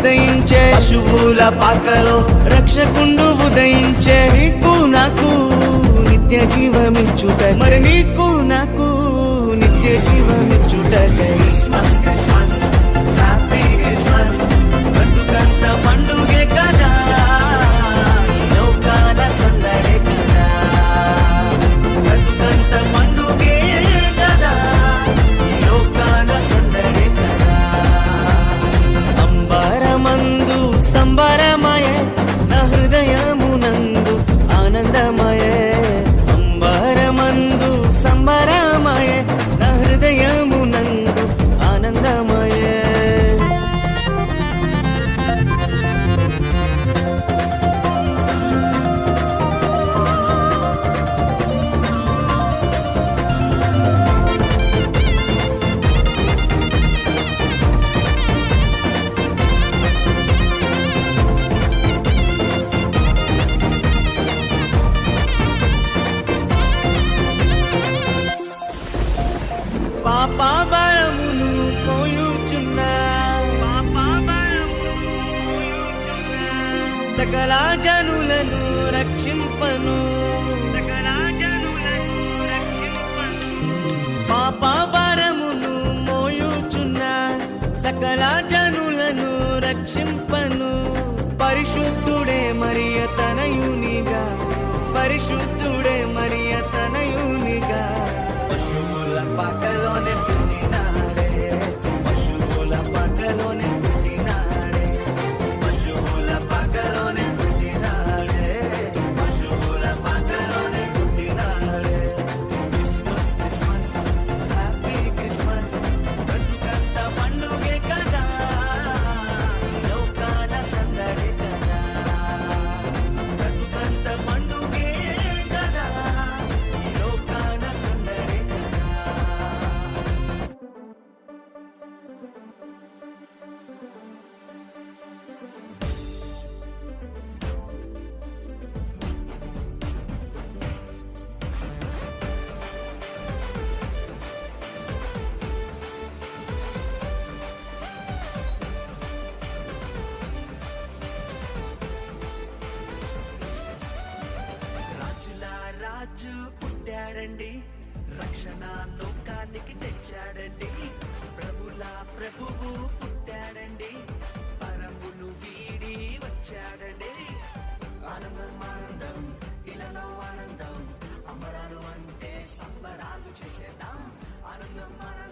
ఉదయించే, పశువుల పాకలో రక్షకుండు ఉదయించే. నీకు నాకు నిత్య జీవమిచ్చుట, మరి నీకు నాకు నిత్య జీవమిచ్చుటకై క్రిస్మస్ క్రిస్మస్ హ్యాపీ క్రిస్మస్. బ్రతుకంత పండుగే కదా, లోకాల సందడే కదా. బ్రతుకంత పండుగే కదా, లోకాల సందడే కదా. అంబరమందు సంబరమయే, నా హృదయమునందు ఆనందమయే. అంబరమందు సంబరమయే, నా హృదయమునందు ఆనందమయే. పాపభారమును మోయుచున్న సకల జనులను రక్షింపను. పాపభారమును మోయుచున్న సకల జనులను రక్షింపను. పరిశుద్ధుడే మరియ తనయునిగా, పరిశుద్ధుడే మరియ తనయునిగా. పశువుల పాకలోనే పుట్టినాడే, పశువుల పాకలోనే పుట్టినాడే, పశువుల పాకలోనే పుట్టినాడే, పశువుల పాకలోనే పుట్టినాడే. Christmas Christmas happy Christmas. బ్రతుకంత పండుగే కదా, లోకాల సందడి కదా. బ్రతుకంత పండుగే కదా, లోకాల సందడి కదా. రాజుల రాజు పుట్టాడండి, రక్షణ లోకానికి తెచ్చాడండి. ప్రభుల ప్రభువు పుట్టాడండి, పరమును వీడి వచ్చాడండి. ఆనందం ఆనందం ఇలలో ఆనందం, అంబరాలు అంటే సంబరాలు చేసేద్దాం. ఆనందం ఆనందం